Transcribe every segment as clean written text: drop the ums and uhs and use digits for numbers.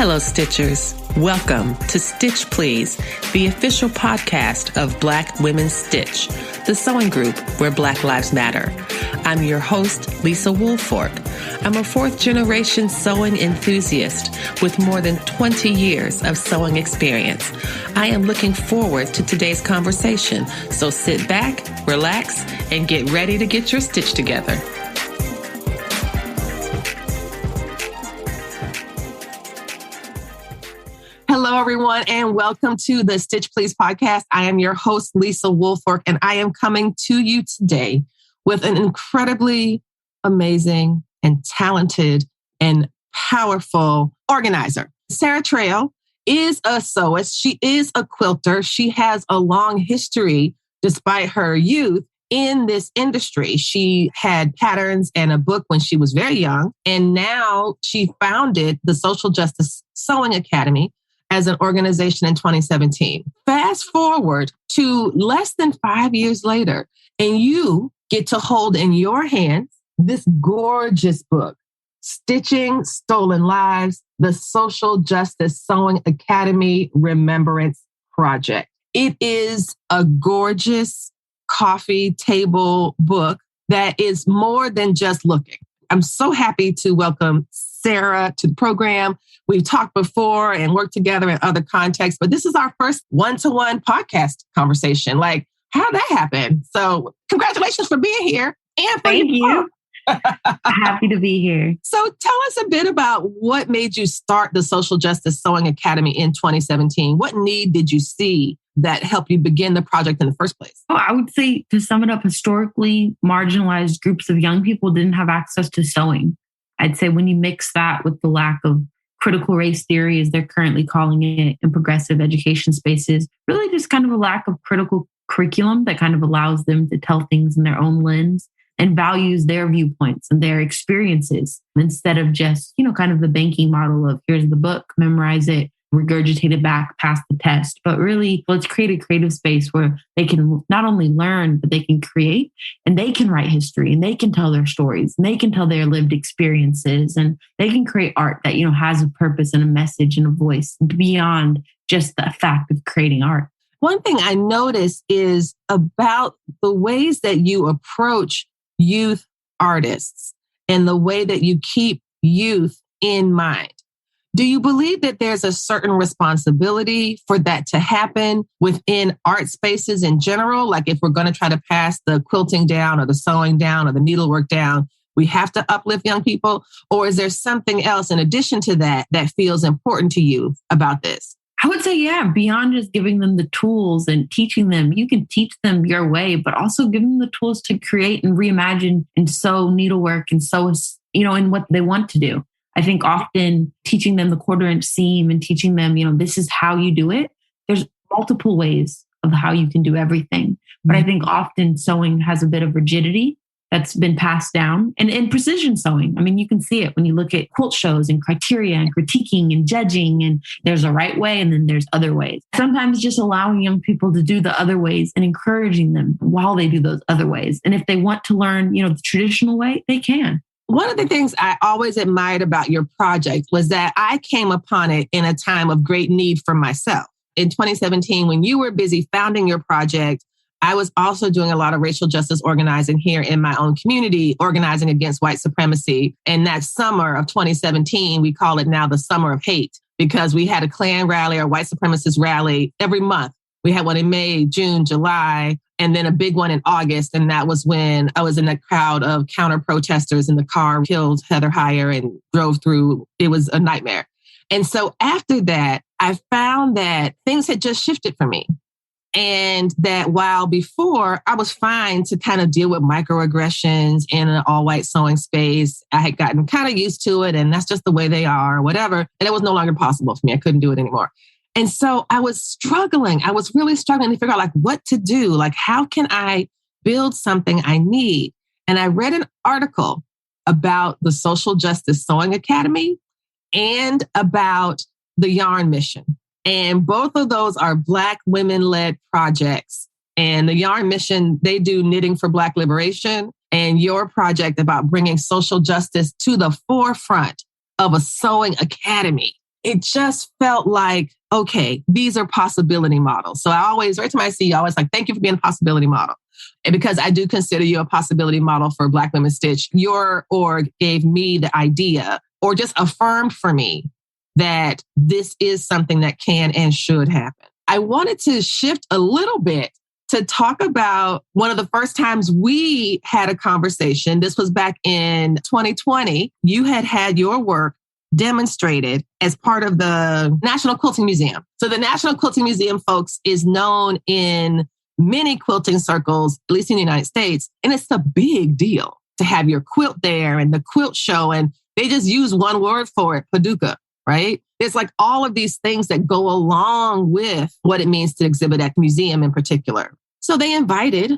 Hello, Stitchers. Welcome to Stitch Please, the official podcast of Black Women Stitch, the sewing group where Black Lives Matter. I'm your host, Lisa Woolfork. I'm a fourth-generation sewing enthusiast with more than 20 years of sewing experience. I am looking forward to today's conversation, so sit back, relax, and get ready to get your stitch together. Hello, everyone, and welcome to the Stitch Please podcast. I am your host, Lisa Woolfork, and I am coming to you today with an incredibly amazing and talented and powerful organizer. Sarah Trail is a sewist. She is a quilter. She has a long history, despite her youth, in this industry. She had patterns and a book when she was very young, and now she founded the Social Justice Sewing Academy as an organization in 2017. Fast forward to less than 5 years later, and you get to hold in your hands this gorgeous book, Stitching Stolen Lives, the Social Justice Sewing Academy Remembrance Project. It is a gorgeous coffee table book that is more than just looking. I'm so happy to welcome Sarah to the program. We've talked before and worked together in other contexts, but this is our first one-to-one podcast conversation. Like, how'd that happen? So congratulations for being here. And thank you. Happy to be here. So tell us a bit about what made you start the Social Justice Sewing Academy in 2017. What need did you see that helped you begin the project in the first place? Oh, I would say, to sum it up, historically marginalized groups of young people didn't have access to sewing. I'd say when you mix that with the lack of critical race theory, as they're currently calling it, in progressive education spaces, really just kind of a lack of critical curriculum that kind of allows them to tell things in their own lens and values their viewpoints and their experiences instead of just, kind of the banking model of here's the book, memorize it, regurgitate it back, pass the test. But really, let's create a creative space where they can not only learn, but they can create and they can write history and they can tell their stories and they can tell their lived experiences and they can create art that, has a purpose and a message and a voice beyond just the fact of creating art. One thing I noticed is about the ways that you approach youth artists and the way that you keep youth in mind. Do you believe that there's a certain responsibility for that to happen within art spaces in general? Like if we're going to try to pass the quilting down or the sewing down or the needlework down, we have to uplift young people? Or is there something else in addition to that that feels important to you about this? I would say, yeah, beyond just giving them the tools and teaching them, you can teach them your way, but also give them the tools to create and reimagine and sew needlework and sew, in what they want to do. I think often teaching them the 1/4-inch seam and teaching them, this is how you do it. There's multiple ways of how you can do everything. But I think often sewing has a bit of rigidity that's been passed down. And in precision sewing, you can see it when you look at quilt shows and criteria and critiquing and judging, and there's a right way and then there's other ways. Sometimes just allowing young people to do the other ways and encouraging them while they do those other ways. And if they want to learn, the traditional way, they can. One of the things I always admired about your project was that I came upon it in a time of great need for myself. In 2017, when you were busy founding your project, I was also doing a lot of racial justice organizing here in my own community, organizing against white supremacy. And that summer of 2017, we call it now the Summer of Hate, because we had a Klan rally or white supremacist rally every month. We had one in May, June, July, and then a big one in August. And that was when I was in a crowd of counter protesters in the car, killed Heather Heyer and drove through. It was a nightmare. And so after that, I found that things had just shifted for me. And that while before I was fine to kind of deal with microaggressions in an all-white sewing space, I had gotten kind of used to it and that's just the way they are or whatever. And it was no longer possible for me. I couldn't do it anymore. And so I was struggling. I was really struggling to figure out what to do. How can I build something I need? And I read an article about the Social Justice Sewing Academy and about the Yarn Mission. And both of those are Black women-led projects. And the Yarn Mission, they do knitting for Black liberation. And your project about bringing social justice to the forefront of a sewing academy. it just felt like, okay, these are possibility models. So I always, every time I see you, I always like, thank you for being a possibility model. And because I do consider you a possibility model for Black Women Stitch, your org gave me the idea or just affirmed for me that this is something that can and should happen. I wanted to shift a little bit to talk about one of the first times we had a conversation. This was back in 2020. You had your work demonstrated as part of the National Quilting Museum. So the National Quilting Museum, folks, is known in many quilting circles, at least in the United States. And it's a big deal to have your quilt there and the quilt show. And they just use one word for it, paducah, right? It's like all of these things that go along with what it means to exhibit at the museum in particular. So they invited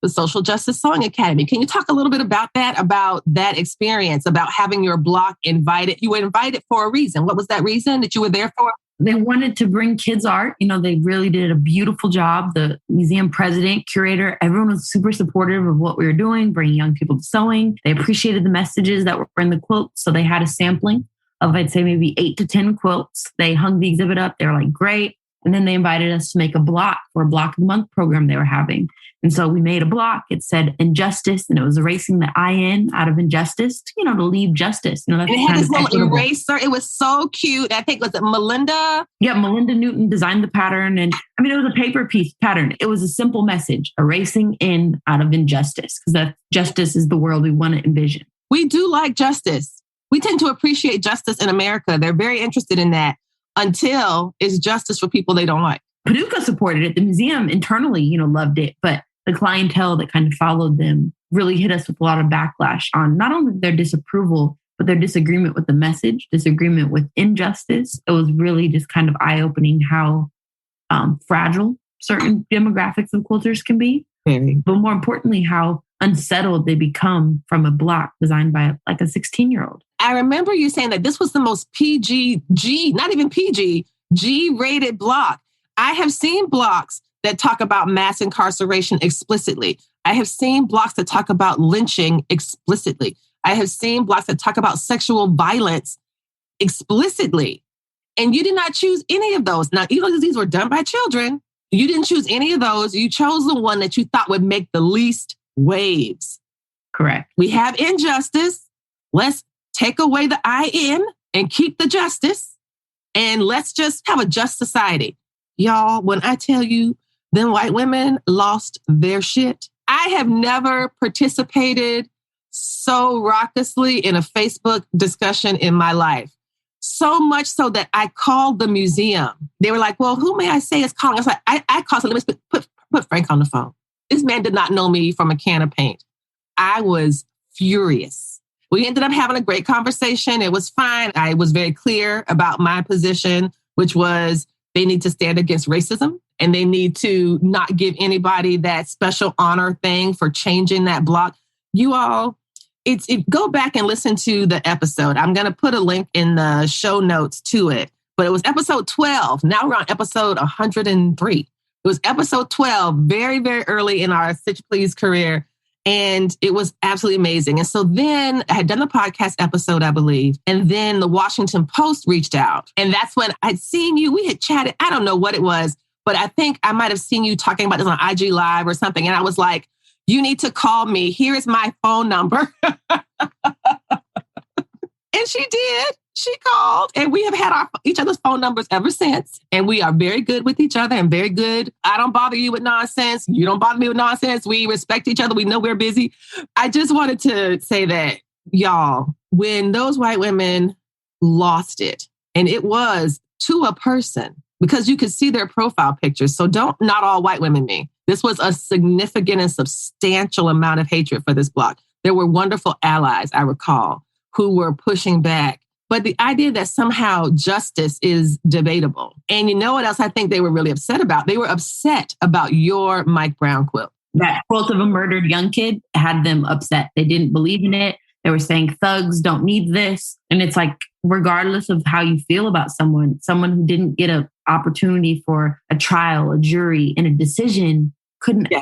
the Social Justice Sewing Academy. Can you talk a little bit about that experience, about having your block invited? You were invited for a reason. What was that reason that you were there for? They wanted to bring kids art. They really did a beautiful job. The museum president, curator, everyone was super supportive of what we were doing, bringing young people to sewing. They appreciated the messages that were in the quilts. So they had a sampling of, I'd say, maybe 8 to 10 quilts. They hung the exhibit up. They were like, great. And then they invited us to make a block for a Block of the Month program they were having. And so we made a block. It said injustice, and it was erasing the IN out of injustice, to leave justice. That's and it had this little eraser. It was so cute. I think, was it Melinda? Yeah, Melinda Newton designed the pattern. And it was a paper piece pattern. It was a simple message, erasing in out of injustice, because that justice is the world we want to envision. We do like justice. We tend to appreciate justice in America. They're very interested in that until it's justice for people they don't like. Paducah supported it. The museum internally, loved it, but the clientele that kind of followed them really hit us with a lot of backlash on not only their disapproval, but their disagreement with the message, disagreement with injustice. It was really just kind of eye-opening how fragile certain demographics of quilters can be. Very. But more importantly, how unsettled they become from a block designed by like a 16-year-old. I remember you saying that this was the most not even PG, G-rated block. I have seen blocks that talk about mass incarceration explicitly. I have seen blocks that talk about lynching explicitly. I have seen blocks that talk about sexual violence explicitly. And you did not choose any of those. Now, even though these were done by children, you didn't choose any of those. You chose the one that you thought would make the least waves. Correct. We have injustice. Let's take away the IN and keep the justice. And let's just have a just society. Y'all, when I tell you, then white women lost their shit. I have never participated so raucously in a Facebook discussion in my life. So much so that I called the museum. They were like, well, who may I say is calling? I was like, I called, so let me put Frank on the phone. This man did not know me from a can of paint. I was furious. We ended up having a great conversation. It was fine. I was very clear about my position, which was they need to stand against racism and they need to not give anybody that special honor thing for changing that block. You all, go back and listen to the episode. I'm going to put a link in the show notes to it, but it was episode 12. Now we're on episode 103. It was episode 12, very, very early in our Stitch Please career. And it was absolutely amazing. And so then I had done the podcast episode, I believe. And then the Washington Post reached out. And that's when I'd seen you. We had chatted. I don't know what it was, but I think I might have seen you talking about this on IG Live or something. And I was like, you need to call me. Here is my phone number. And she did. She called, and we have had each other's phone numbers ever since. And we are very good with each other and very good. I don't bother you with nonsense. You don't bother me with nonsense. We respect each other. We know we're busy. I just wanted to say that, y'all, when those white women lost it, and it was to a person, because you could see their profile pictures. So not all white women me. This was a significant and substantial amount of hatred for this block. There were wonderful allies, I recall, who were pushing back. But the idea that somehow justice is debatable. And you know what else I think they were really upset about? They were upset about your Mike Brown quilt. That quilt of a murdered young kid had them upset. They didn't believe in it. They were saying thugs don't need this. And it's like, regardless of how you feel about someone who didn't get an opportunity for a trial, a jury, and a decision,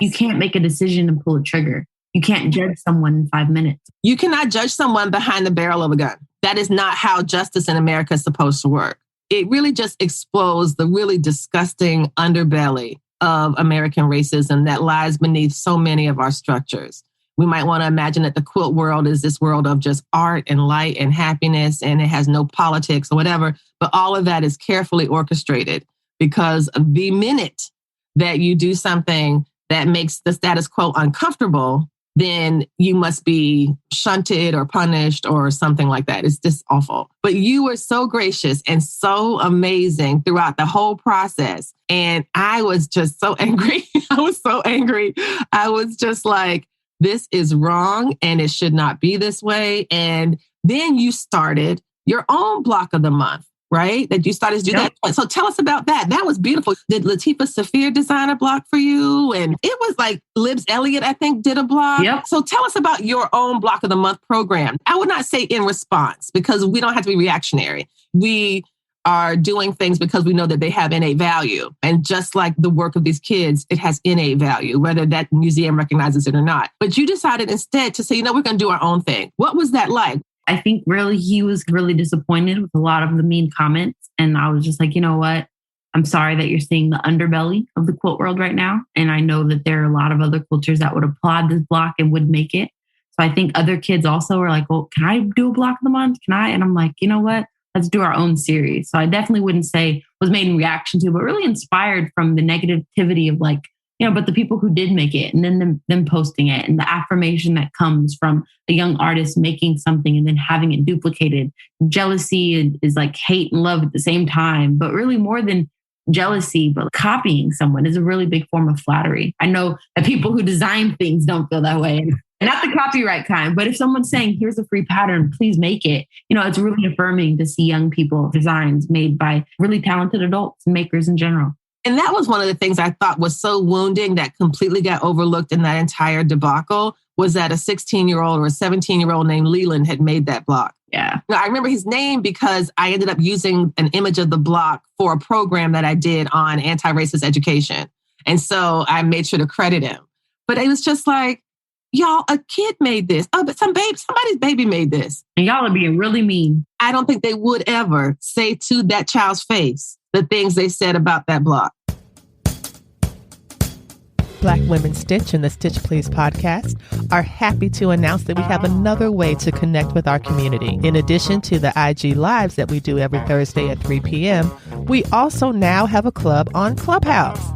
you can't make a decision and pull a trigger. You can't judge someone in 5 minutes. You cannot judge someone behind the barrel of a gun. That is not how justice in America is supposed to work. it really just exposed the really disgusting underbelly of American racism that lies beneath so many of our structures. We might want to imagine that the quilt world is this world of just art and light and happiness, and it has no politics or whatever. But all of that is carefully orchestrated because the minute that you do something that makes the status quo uncomfortable, then you must be shunted or punished or something like that. It's just awful. But you were so gracious and so amazing throughout the whole process. And I was just so angry. I was so angry. I was just like, this is wrong and it should not be this way. And then you started your own block of the month, right? That you started to do that. So tell us about that. That was beautiful. Did Latifah Saphir design a block for you? And it was like Libs Elliott, I think, did a block. Yep. So tell us about your own block of the month program. I would not say in response because we don't have to be reactionary. We are doing things because we know that they have innate value. And just like the work of these kids, it has innate value, whether that museum recognizes it or not. But you decided instead to say, we're going to do our own thing. What was that like? I think really he was really disappointed with a lot of the mean comments. And I was just like, you know what? I'm sorry that you're seeing the underbelly of the quilt world right now. And I know that there are a lot of other quilters that would applaud this block and would make it. So I think other kids also were like, well, can I do a block of the month? Can I? And I'm like, you know what? Let's do our own series. So I definitely wouldn't say was made in reaction to, but really inspired from the negativity of like, but the people who did make it and then them posting it and the affirmation that comes from a young artist making something and then having it duplicated. Jealousy is like hate and love at the same time, but really more than jealousy, but copying someone is a really big form of flattery. I know that people who design things don't feel that way. Not the copyright kind, but if someone's saying, here's a free pattern, please make it. It's really affirming to see young people designs made by really talented adults and makers in general. And that was one of the things I thought was so wounding that completely got overlooked in that entire debacle was that a 16-year-old or a 17-year-old named Leland had made that block. Yeah. I remember his name because I ended up using an image of the block for a program that I did on anti-racist education. And so I made sure to credit him. But it was just like, y'all, a kid made this. Oh, but somebody's baby made this. And y'all are being really mean. I don't think they would ever say to that child's face the things they said about that block. Black Women Stitch and the Stitch Please podcast are happy to announce that we have another way to connect with our community. In addition to the IG Lives that we do every Thursday at 3 p.m., we also now have a club on Clubhouse.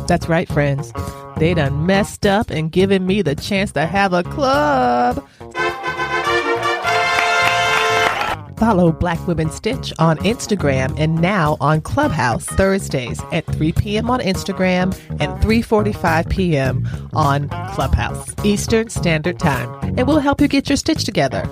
That's right, friends. They done messed up and given me the chance to have a club. Follow Black Women Stitch on Instagram and now on Clubhouse Thursdays at 3 p.m. on Instagram and 3:45 p.m. on Clubhouse Eastern Standard Time. And we'll help you get your stitch together.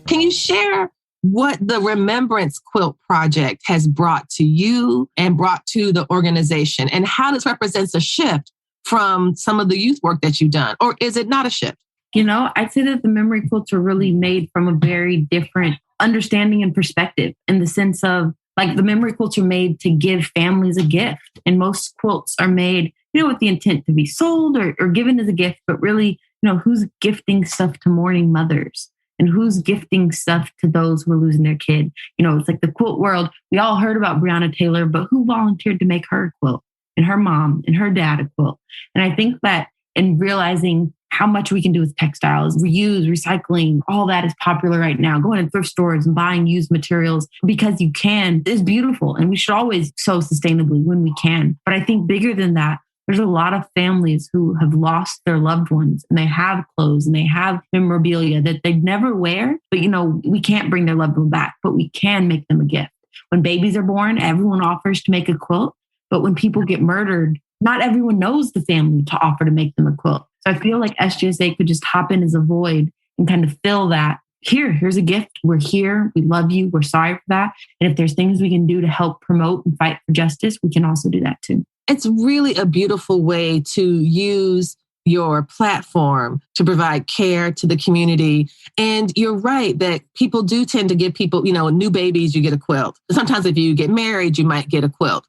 Can you share what the Remembrance Quilt Project has brought to you and brought to the organization, and how this represents a shift from some of the youth work that you've done? Or is it not a shift? I'd say that the memory quilts are really made from a very different understanding and perspective in the sense of like the memory quilts are made to give families a gift. And most quilts are made, with the intent to be sold or given as a gift, but really, who's gifting stuff to mourning mothers? And who's gifting stuff to those who are losing their kid? It's like the quilt world. We all heard about Breonna Taylor, but who volunteered to make her a quilt? And her mom and her dad a quilt. And I think that in realizing how much we can do with textiles, reuse, recycling, all that is popular right now. Going to thrift stores and buying used materials because you can is beautiful. And we should always sew sustainably when we can. But I think bigger than that, there's a lot of families who have lost their loved ones and they have clothes and they have memorabilia that they'd never wear. But, we can't bring their loved one back, but we can make them a gift. When babies are born, everyone offers to make a quilt. But when people get murdered, not everyone knows the family to offer to make them a quilt. So I feel like SGSA could just hop in as a void and kind of fill that. Here's a gift. We're here. We love you. We're sorry for that. And if there's things we can do to help promote and fight for justice, we can also do that too. It's really a beautiful way to use your platform to provide care to the community. And you're right that people do tend to give people, new babies, you get a quilt. Sometimes if you get married, you might get a quilt.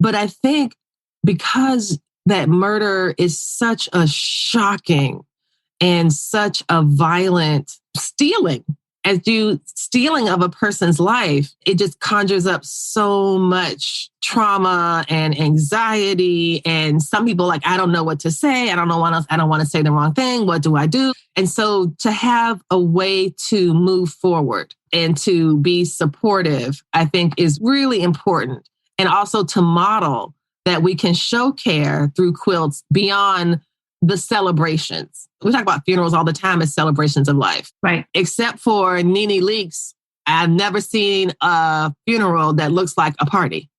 But I think because that murder is such a shocking and such a violent stealing. As you stealing of a person's life, it just conjures up so much trauma and anxiety. And some people like, I don't know what to say. I don't know what else. I don't want to say the wrong thing. What do I do? And so to have a way to move forward and to be supportive, I think is really important. And also to model that we can show care through quilts beyond the celebrations. We talk about funerals all the time as celebrations of life. Right. Except for Nene Leakes, I've never seen a funeral that looks like a party.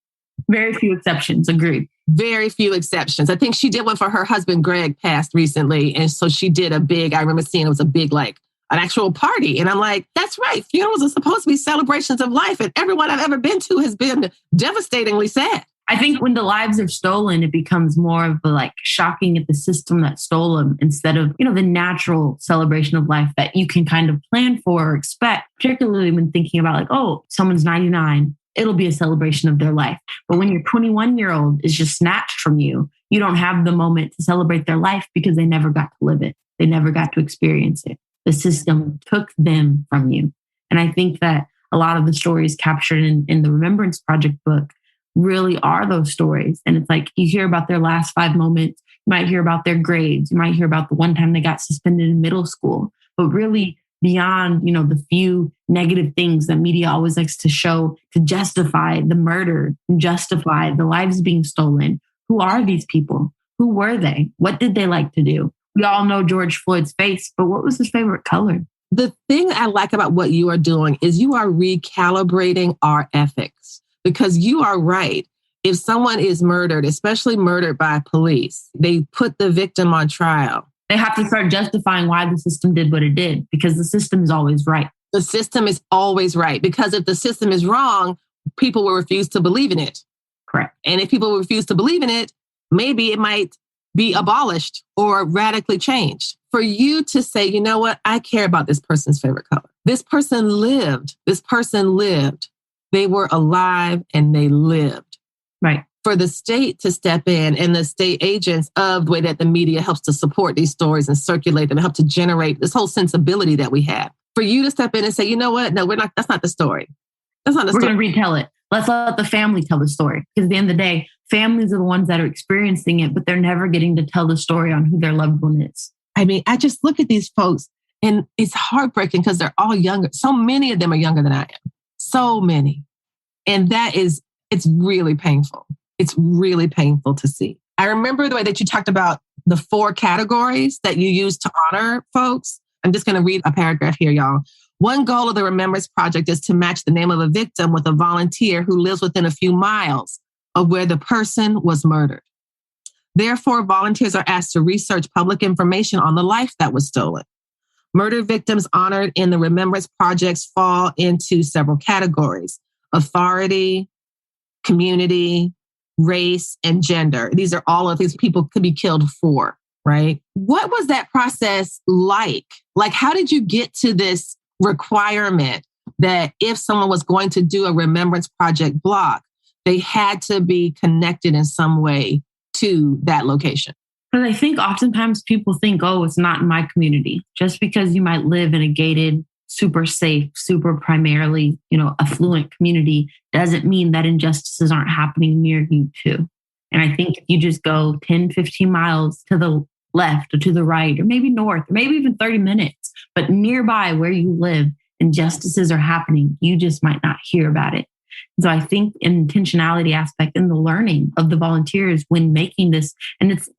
Very few exceptions. Agreed. Very few exceptions. I think she did one for her husband, Greg, passed recently. And so she did a big, I remember seeing it was a big, like an actual party. And I'm like, that's right. Funerals are supposed to be celebrations of life. And everyone I've ever been to has been devastatingly sad. I think when the lives are stolen, it becomes more of a like shocking at the system that stole them instead of, the natural celebration of life that you can kind of plan for or expect, particularly when thinking about like, oh, someone's 99, it'll be a celebration of their life. But when your 21-year-old is just snatched from you, you don't have the moment to celebrate their life because they never got to live it. They never got to experience it. The system took them from you. And I think that a lot of the stories captured in the Remembrance Project book really are those stories. And it's like you hear about their last 5 moments. You might hear about their grades. You might hear about the one time they got suspended in middle school. But really beyond, the few negative things that media always likes to show to justify the murder, justify the lives being stolen. Who are these people? Who were they? What did they like to do? We all know George Floyd's face, but what was his favorite color? The thing I like about what you are doing is you are recalibrating our ethics. Because you are right. If someone is murdered, especially murdered by police, they put the victim on trial. They have to start justifying why the system did what it did, because the system is always right. The system is always right. Because if the system is wrong, people will refuse to believe in it. Correct. And if people refuse to believe in it, maybe it might be abolished or radically changed. For you to say, you know what, I care about this person's favorite color. This person lived. They were alive and they lived. Right. For the state to step in and the state agents of the way that the media helps to support these stories and circulate them, help to generate this whole sensibility that we have. For you to step in and say, you know what? No, we're not. That's not the story. That's not the story. We're going to retell it. Let's let the family tell the story. Because at the end of the day, families are the ones that are experiencing it, but they're never getting to tell the story on who their loved one is. I mean, I just look at these folks and it's heartbreaking because they're all younger. So many of them are younger than I am. So many. And it's really painful. It's really painful to see. I remember the way that you talked about the 4 categories that you use to honor folks. I'm just going to read a paragraph here, y'all. One goal of the Remembrance Project is to match the name of a victim with a volunteer who lives within a few miles of where the person was murdered. Therefore, volunteers are asked to research public information on the life that was stolen. Murder victims honored in the Remembrance Projects fall into several categories: authority, community, race, and gender. These are all of these people could be killed for, right? What was that process like? Like, how did you get to this requirement that if someone was going to do a Remembrance Project block, they had to be connected in some way to that location? Because I think oftentimes people think, oh, it's not in my community. Just because you might live in a gated, super safe, super primarily, affluent community doesn't mean that injustices aren't happening near you too. And I think if you just go 10, 15 miles to the left or to the right, or maybe north, or maybe even 30 minutes, but nearby where you live, injustices are happening. You just might not hear about it. So I think an intentionality aspect in the learning of the volunteers when making this, and it's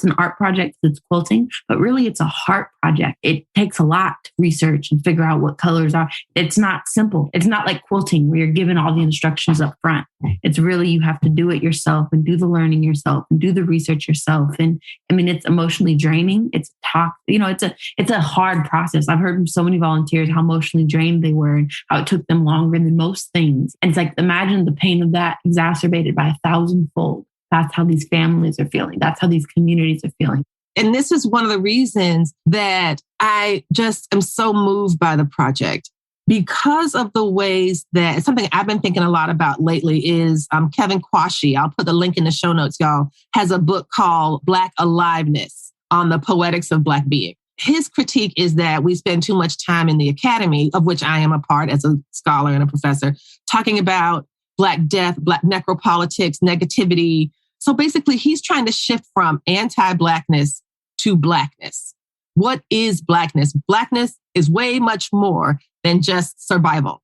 an art project, it's quilting, but really it's a heart project. It takes a lot to research and figure out what colors are. It's not simple. It's not like quilting where you're given all the instructions up front. It's really, you have to do it yourself and do the learning yourself and do the research yourself. And I mean, it's emotionally draining. It's a hard process. I've heard from so many volunteers how emotionally drained they were and how it took them longer than most things. And it's like, imagine the pain of that exacerbated by 1,000-fold. That's how these families are feeling. That's how these communities are feeling. And this is one of the reasons that I just am so moved by the project, because of the ways that something I've been thinking a lot about lately is Kevin Quashie, I'll put the link in the show notes, y'all, has a book called Black Aliveness on the Poetics of Black Being. His critique is that we spend too much time in the academy, of which I am a part as a scholar and a professor, talking about Black death, Black necropolitics, negativity. So basically, he's trying to shift from anti-Blackness to Blackness. What is Blackness? Blackness is way much more than just survival,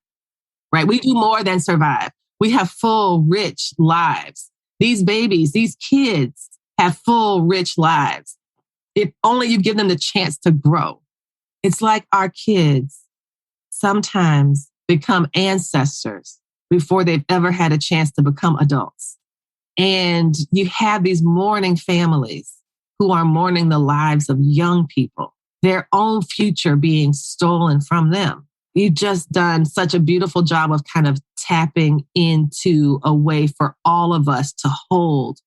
right? We do more than survive. We have full, rich lives. These babies, these kids have full, rich lives. If only you give them the chance to grow. It's like our kids sometimes become ancestors before they've ever had a chance to become adults. And you have these mourning families who are mourning the lives of young people, their own future being stolen from them. You've just done such a beautiful job of kind of tapping into a way for all of us to hold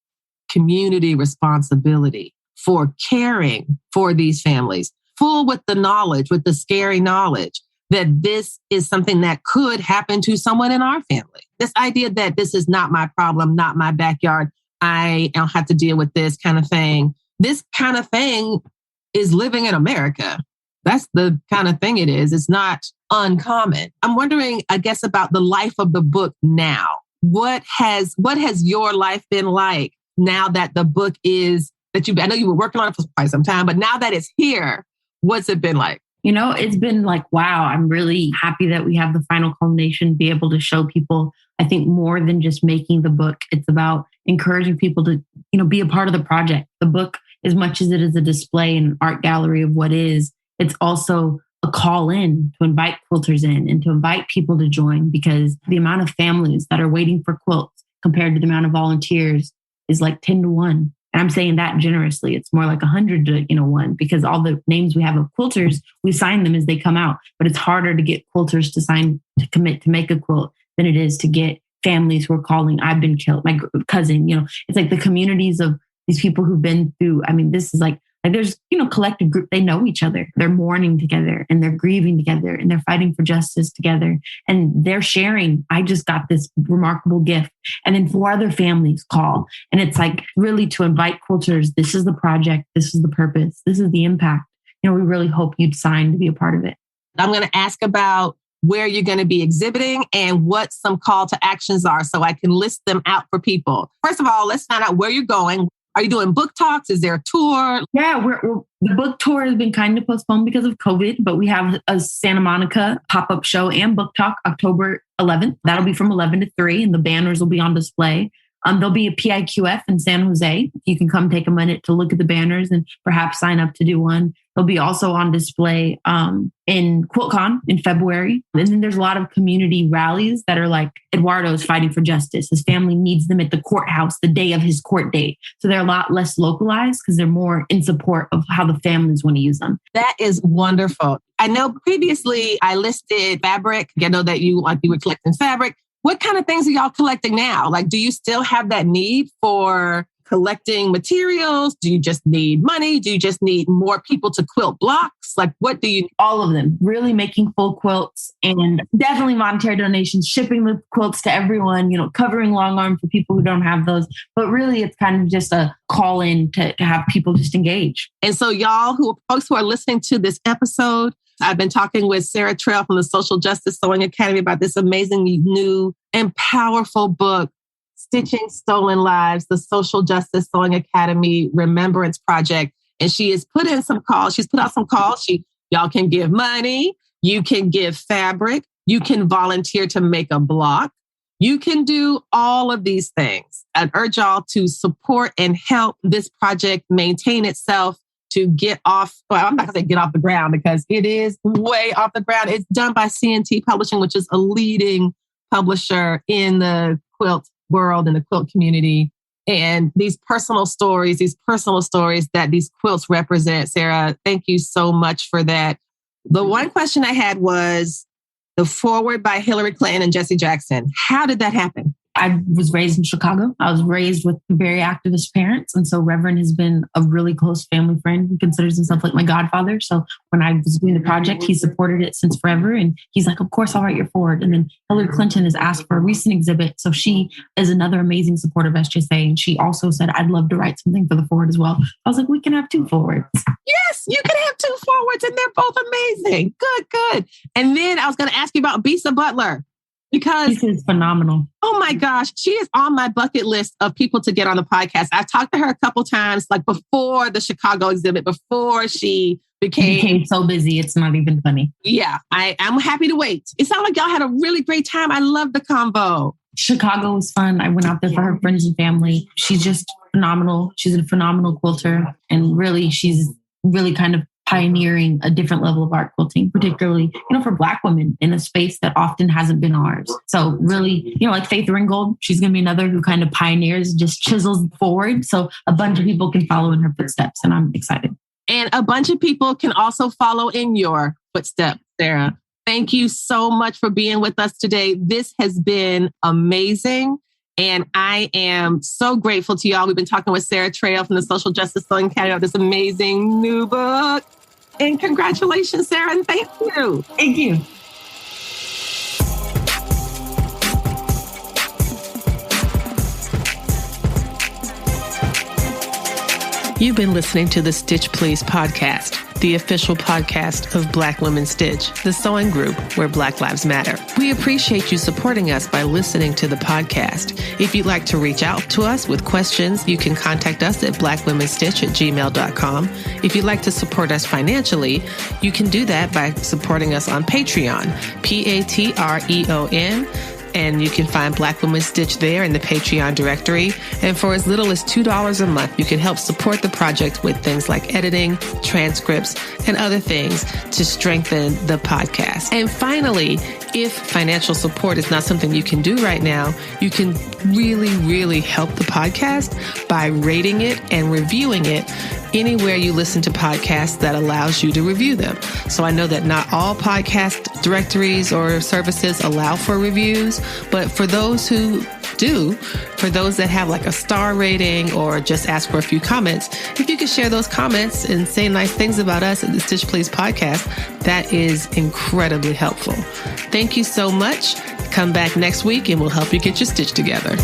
community responsibility for caring for these families, full with the knowledge, with the scary knowledge that this is something that could happen to someone in our family. This idea that this is not my problem, not my backyard, I don't have to deal with this kind of thing. This kind of thing is living in America. That's the kind of thing it is. It's not uncommon. I'm wondering, I guess, about the life of the book now. What has your life been like now that the book is, I know you were working on it for quite some time, but now that it's here, what's it been like? It's been like, wow, I'm really happy that we have the final culmination, be able to show people, I think more than just making the book, it's about encouraging people to, be a part of the project. The book, as much as it is a display and art gallery of what is, it's also a call in to invite quilters in and to invite people to join, because the amount of families that are waiting for quilts compared to the amount of volunteers is like 10 to 1. And I'm saying that generously. It's more like 100 to 1, because all the names we have of quilters, we sign them as they come out. But it's harder to get quilters to commit to make a quilt than it is to get families who are calling, I've been killed, my cousin, it's like the communities of these people who've been through, this is like there's, collective group, they know each other. They're mourning together and they're grieving together and they're fighting for justice together. And they're sharing, I just got this remarkable gift. And then 4 other families call. And it's like really to invite quilters. This is the project. This is the purpose. This is the impact. We really hope you'd sign to be a part of it. I'm going to ask about where you're going to be exhibiting and what some call to actions are so I can list them out for people. First of all, let's find out where you're going. Are you doing book talks? Is there a tour? Yeah, the book tour has been kind of postponed because of COVID, but we have a Santa Monica pop-up show and book talk October 11th. That'll be from 11 to 3, and the banners will be on display. There'll be a PIQF in San Jose. You can come take a minute to look at the banners and perhaps sign up to do one. They'll be also on display in QuiltCon in February. And then there's a lot of community rallies that are like Eduardo's fighting for justice. His family needs them at the courthouse the day of his court date. So they're a lot less localized because they're more in support of how the families want to use them. That is wonderful. I know previously I listed fabric. I know that you were collecting fabric. What kind of things are y'all collecting now? Like, do you still have that need for collecting materials? Do you just need money? Do you just need more people to quilt blocks? Like, what do you need? All of them. Really making full quilts and definitely monetary donations, shipping the quilts to everyone, covering long arm for people who don't have those. But really, it's kind of just a call in to have people just engage. And so folks who are listening to this episode, I've been talking with Sarah Trail from the Social Justice Sewing Academy about this amazing new and powerful book, Stitching Stolen Lives, the Social Justice Sewing Academy Remembrance Project. And she has put in some calls. She's put out some calls. Y'all can give money. You can give fabric. You can volunteer to make a block. You can do all of these things. I'd urge y'all to support and help this project maintain itself, to get off, I'm not going to say get off the ground because it is way off the ground. It's done by CNT Publishing, which is a leading publisher in the quilt world and the quilt community. And these personal stories that these quilts represent. Sarah, thank you so much for that. The one question I had was the foreword by Hillary Clinton and Jesse Jackson. How did that happen? I was raised in Chicago. I was raised with very activist parents. And so Reverend has been a really close family friend. He considers himself like my godfather. So when I was doing the project, he supported it since forever. And he's like, of course, I'll write your forward. And then Hillary Clinton has asked for a recent exhibit. So she is another amazing supporter of SJSA. And she also said, I'd love to write something for the forward as well. I was like, we can have 2 forwards. Yes, you can have 2 forwards and they're both amazing. Good. And then I was going to ask you about Bisa Butler. Because this is phenomenal. Oh my gosh, she is on my bucket list of people to get on the podcast. I've talked to her a couple times, like before the Chicago exhibit, before she became so busy. It's not even funny. Yeah, I'm happy to wait. It sounded like y'all had a really great time. I love the convo. Chicago was fun. I went out there for her friends and family. She's just phenomenal. She's a phenomenal quilter. And really, she's really kind of pioneering a different level of art quilting, particularly, for Black women in a space that often hasn't been ours. So really, like Faith Ringgold, she's going to be another who kind of pioneers, just chisels forward. So a bunch of people can follow in her footsteps, and I'm excited. And a bunch of people can also follow in your footsteps, Sarah. Thank you so much for being with us today. This has been amazing. And I am so grateful to y'all. We've been talking with Sarah Trail from the Social Justice Sewing Academy about this amazing new book. And congratulations, Sarah, and thank you. Thank you. You've been listening to the Stitch Please podcast, the official podcast of Black Women Stitch, the sewing group where Black Lives Matter. We appreciate you supporting us by listening to the podcast. If you'd like to reach out to us with questions, you can contact us at blackwomenstitch@gmail.com. If you'd like to support us financially, you can do that by supporting us on Patreon, Patreon. And you can find Black Women Stitch there in the Patreon directory. And for as little as $2 a month, you can help support the project with things like editing, transcripts, and other things to strengthen the podcast. And finally, if financial support is not something you can do right now, you can really, really help the podcast by rating it and reviewing it anywhere you listen to podcasts that allows you to review them. So I know that not all podcast directories or services allow for reviews, but for those who do, for those that have like a star rating or just ask for a few comments, if you could share those comments and say nice things about us at the Stitch Please podcast, that is incredibly helpful. Thank you so much. Come back next week and we'll help you get your stitch together.